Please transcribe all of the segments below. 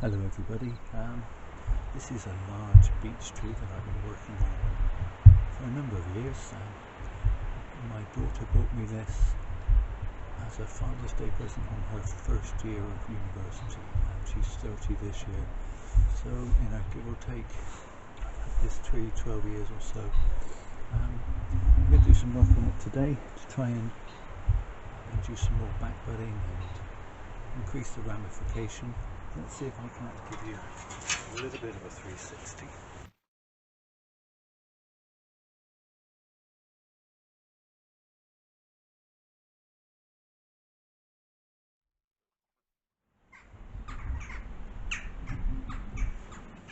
Hello everybody, this is a large beech tree that I've been working on for a number of years. My daughter bought me this as a Father's Day present on her first year of university, and she's 30 this year, so give or take this tree 12 years or so. I'm going to do some work on it today to try and induce some more back budding and increase the ramification. Let's see if I can't give you a little bit of a 360.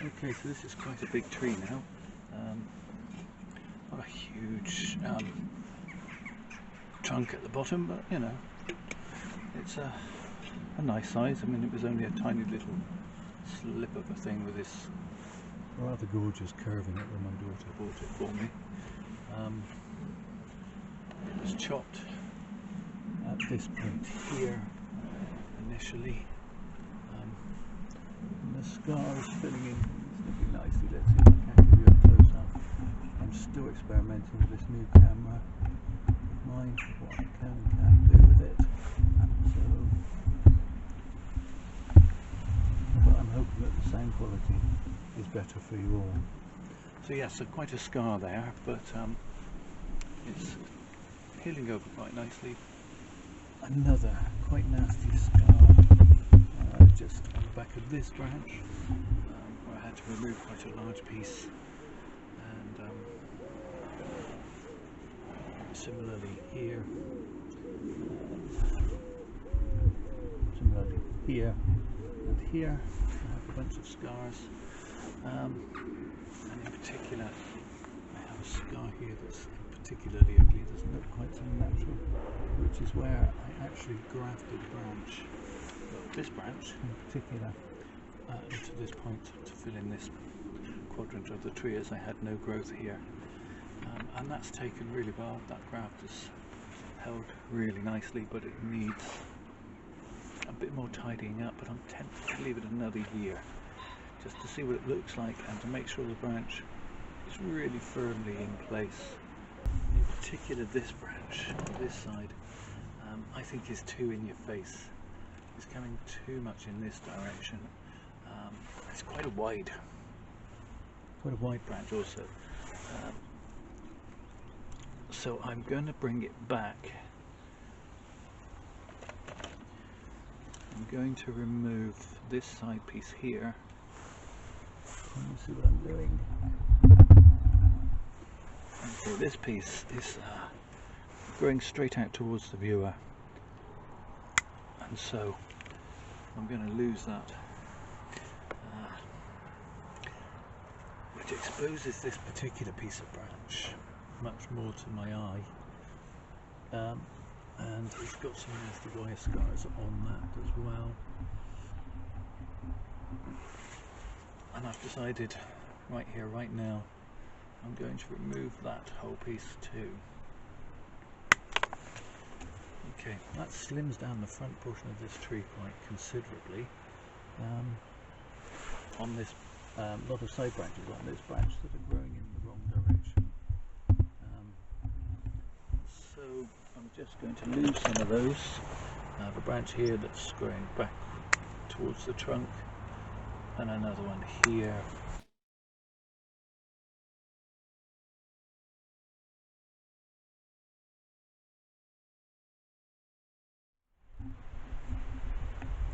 Okay, so this is quite a big tree now. Not a huge trunk at the bottom, but it's a nice size. I mean, it was only a tiny little slip of a thing with this rather gorgeous curve in it when my daughter bought it for me. It was chopped at this point here initially, and the scar is filling in reasonably nicely. Let's see if I can give you a close up. I'm still experimenting with this new camera of mine, what I can and can't do with it. I'm hoping that the sound quality is better for you all. So yes, so quite a scar there, but it's healing over quite nicely. Another quite nasty scar just on the back of this branch, where I had to remove quite a large piece, and similarly here, and here. I have a bunch of scars, and in particular I have a scar here that's particularly ugly. It doesn't look quite so natural, which is where I actually grafted a branch, this branch in particular, to this point to fill in this quadrant of the tree, as I had no growth here, and that's taken really well. That graft is held really nicely, but it needs a bit more tidying up, but I'm tempted to leave it another year just to see what it looks like and to make sure the branch is really firmly in place. In particular this branch, this side, I think is too in your face. It's coming too much in this direction. It's quite a wide branch also. So I'm going to bring it back. I'm going to remove this side piece here. Let me see what I'm doing. Okay, this piece is growing straight out towards the viewer, and so I'm going to lose that, which exposes this particular piece of branch much more to my eye. And it's got some nasty wire scars on that as well. And I've decided right here, right now, I'm going to remove that whole piece too. Okay, that slims down the front portion of this tree quite considerably. On this, lot of side branches on this branch that are growing in the wrong direction. So I'm just going to lose some of those. I have a branch here that's growing back towards the trunk, and another one here.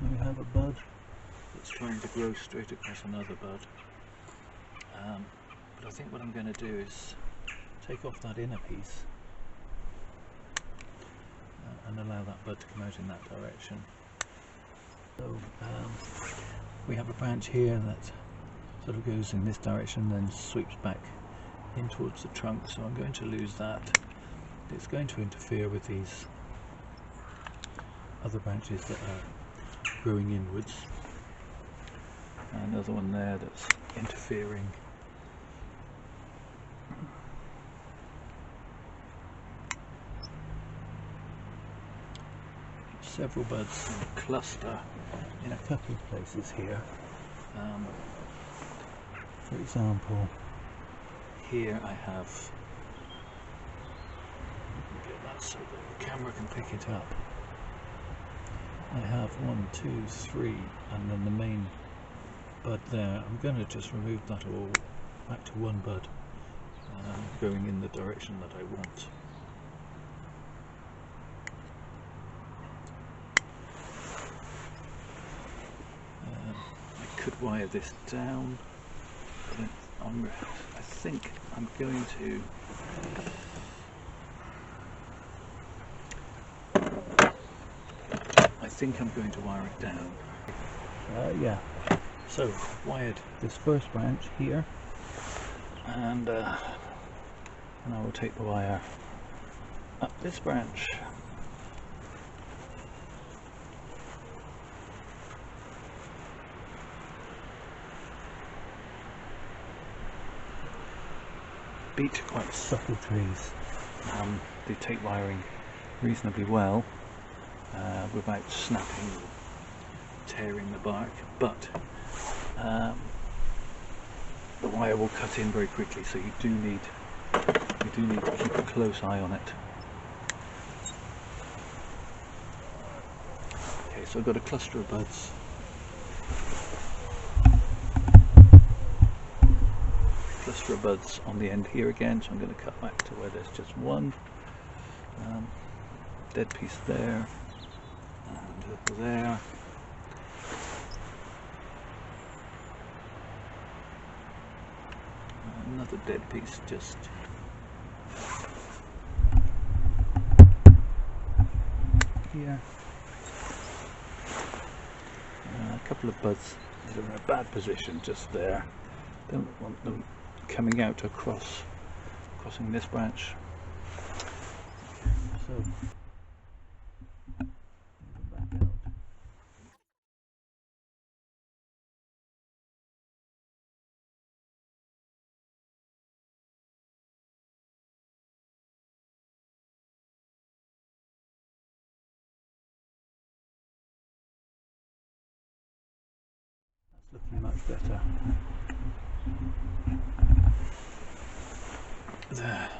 We have a bud that's trying to grow straight across another bud. But I think what I'm going to do is take off that inner piece and allow that bud to come out in that direction. So we have a branch here that sort of goes in this direction, then sweeps back in towards the trunk, so I'm going to lose that. It's going to interfere with these other branches that are growing inwards. Another one there that's interfering. Several buds cluster in a couple of places here, For example, here I have, get that so the camera can pick it up. I have 1, 2, 3, and then the main bud there. I'm going to just remove that all back to one bud, going in the direction that I want. I could wire this down, but I think I'm going to wire it down. Yeah. So wired this first branch here, and I will take the wire up this branch. Beech are quite supple trees. They take wiring reasonably well without snapping or tearing the bark, but the wire will cut in very quickly, so you do need to keep a close eye on it. Okay, so I've got a cluster of buds. On the end here again, so I'm going to cut back to where there's just one dead piece there and there. Another dead piece just here. A couple of buds that are in a bad position just there. Don't want them coming out crossing this branch. So back out. That's looking much better.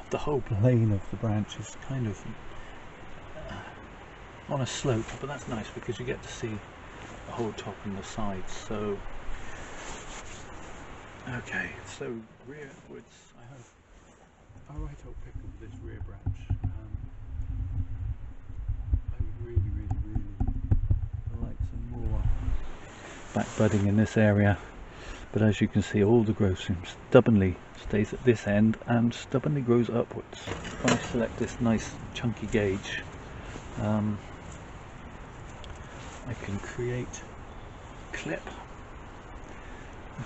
The whole plane of the branch is kind of on a slope, but that's nice because you get to see the whole top and the sides. So okay, so rearwards I have a right old pick of this rear branch. I would really like some more back budding in this area, but as you can see, all the growth stubbornly stays at this end and stubbornly grows upwards. If I select this nice chunky gauge, I can create a clip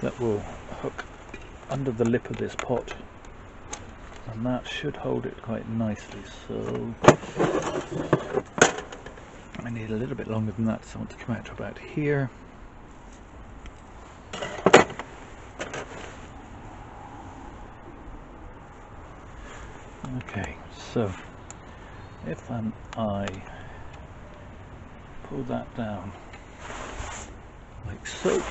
that will hook under the lip of this pot, and that should hold it quite nicely. So I need a little bit longer than that, so I want to come out to about here. Okay, so if I pull that down like so,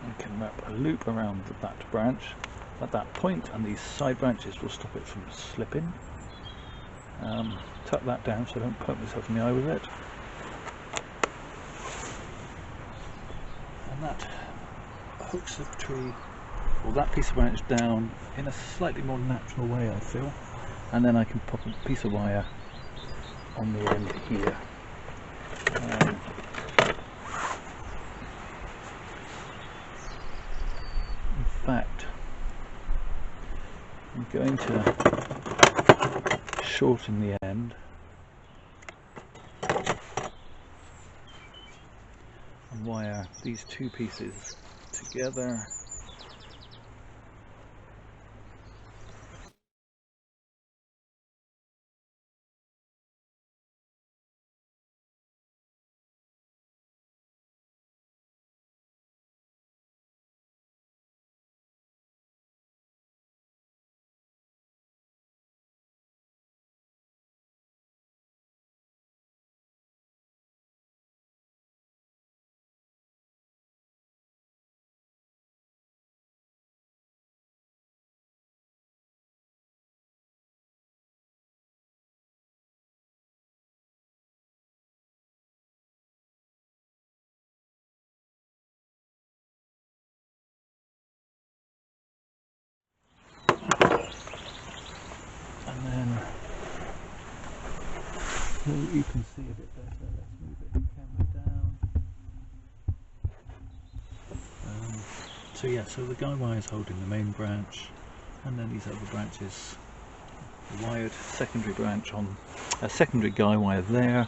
I can wrap a loop around that branch at that point, and these side branches will stop it from slipping. Tuck that down so I don't poke myself in the eye with it. And that hooks the tree, or that piece of branch, down in a slightly more natural way, I feel. And then I can pop a piece of wire on the end here. In fact, I'm going to shorten the end and wire these two pieces together. So you can see a bit better. Let's move the camera down. So yeah, so the guy wire is holding the main branch, and then these other branches wired, secondary branch on a secondary guy wire there,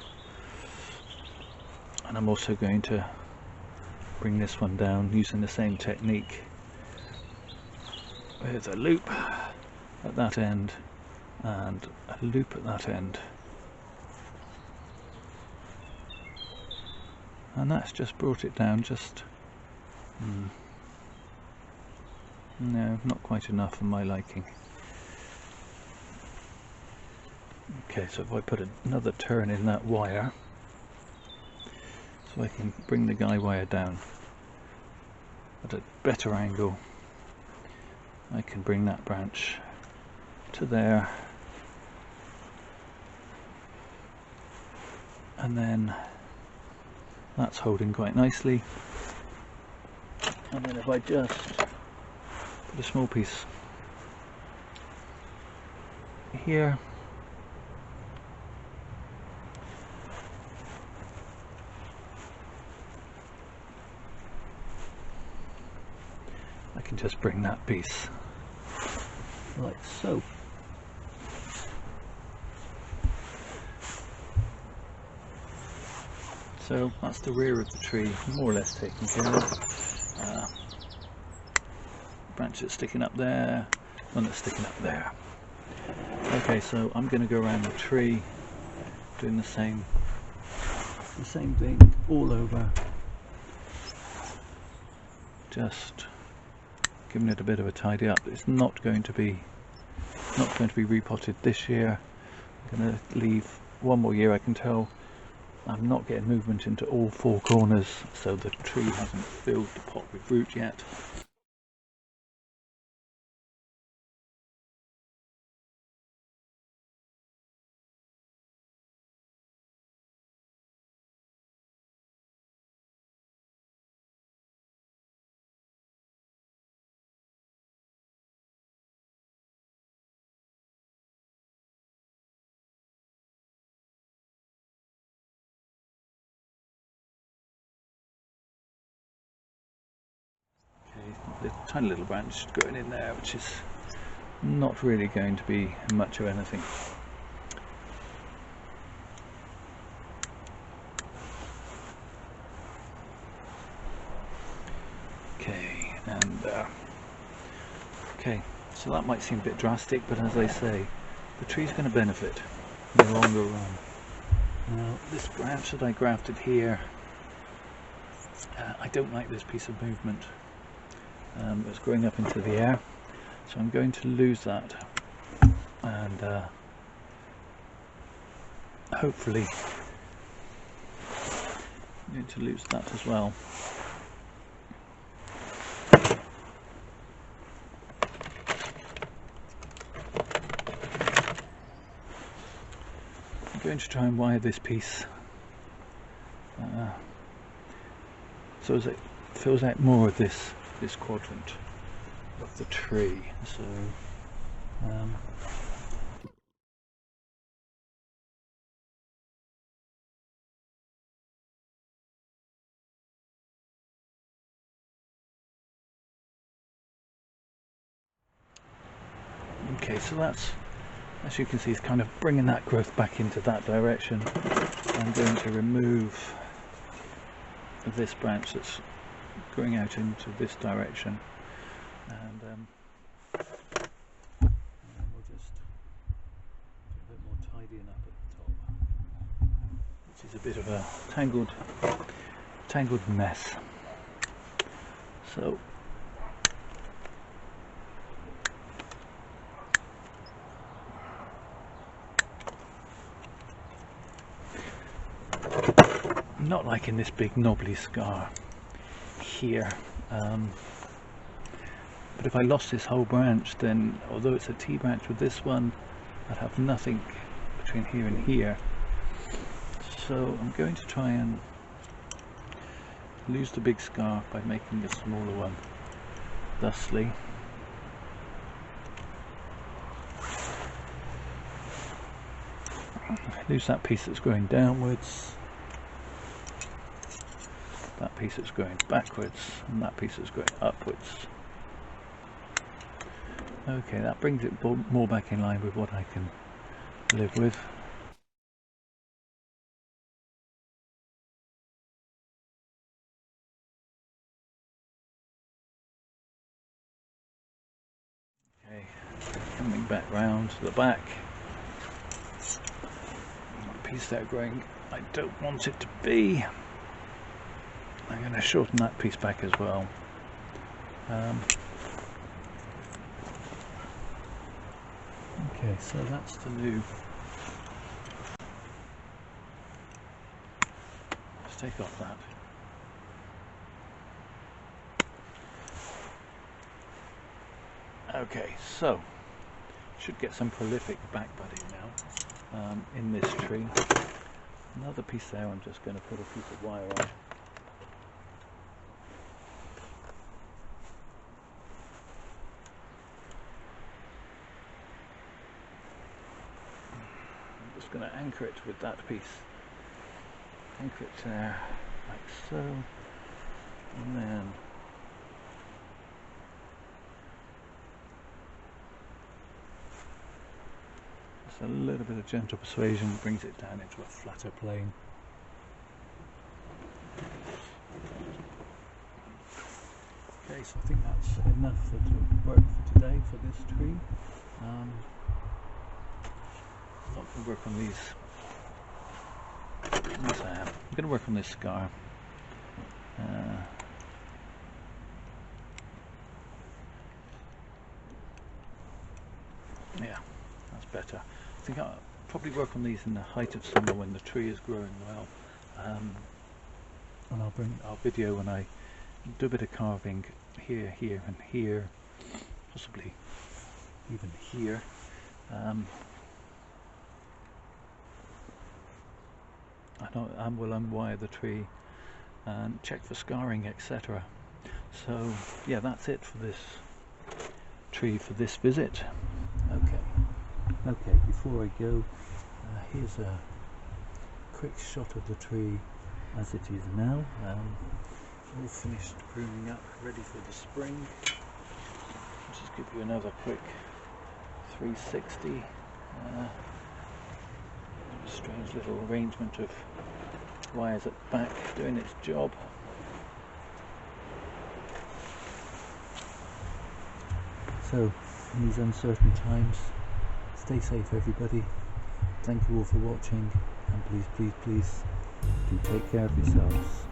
and I'm also going to bring this one down using the same technique with a loop at that end and a loop at that end, and that's just brought it down just no, not quite enough for my liking. Okay, so if I put another turn in that wire, so I can bring the guy wire down at a better angle, I can bring that branch to there, and then that's holding quite nicely, and then if I just put a small piece here, I can just bring that piece like so. So that's the rear of the tree more or less taken care of. Branch that's sticking up there, one that's sticking up there. Okay, so I'm going to go around the tree doing the same thing all over, just giving it a bit of a tidy up. It's not going to be repotted this year. I'm going to leave one more year. I can tell I'm not getting movement into all four corners, so the tree hasn't filled the pot with root yet. The tiny little branch growing in there, which is not really going to be much of anything. Okay, and okay, so that might seem a bit drastic, but as I say, the tree's going to benefit in the longer run. Now, this branch that I grafted here, I don't like this piece of movement. It's growing up into the air, so I'm going to lose that, and hopefully I'm going to lose that as well. I'm going to try and wire this piece so as it fills out more of this quadrant of the tree. So okay, so that's, as you can see, it's kind of bringing that growth back into that direction. I'm going to remove this branch that's going out into this direction, and we'll just do a bit more tidying up at the top, which is a bit of a tangled mess. So I'm not liking this big knobbly scar here, but if I lost this whole branch, then although it's a T branch with this one, I'd have nothing between here and here. So I'm going to try and lose the big scar by making the smaller one thusly. lose that piece that's going downwards, that piece that's going backwards, and that piece that's going upwards. Okay, that brings it more back in line with what I can live with. Okay, coming back round to the back. Piece there growing, I don't want it to be. I'm going to shorten that piece back as well. Okay, so that's to do. Let's take off that. Okay, so should get some prolific back budding now in this tree. Another piece there, I'm just going to put a piece of wire on. I'm just going to anchor it with that piece. Anchor it there, like so, and then a little bit of gentle persuasion brings it down into a flatter plane. Okay, so I think that's enough to work for today for this tree. I'm not going to work on these. Yes, I am. I'm going to work on this scar. Yeah, that's better. I think I'll probably work on these in the height of summer when the tree is growing well, and I'll video when I do a bit of carving here, here and here, possibly even here. I will unwire the tree and check for scarring, etc. So yeah, that's it for this tree for this visit. Okay, before I go, here's a quick shot of the tree as it is now. All finished pruning up, ready for the spring. I'll just give you another quick 360. Strange little arrangement of wires at the back doing its job. So, in these uncertain times, stay safe everybody. Thank you all for watching, and please do take care of yourselves.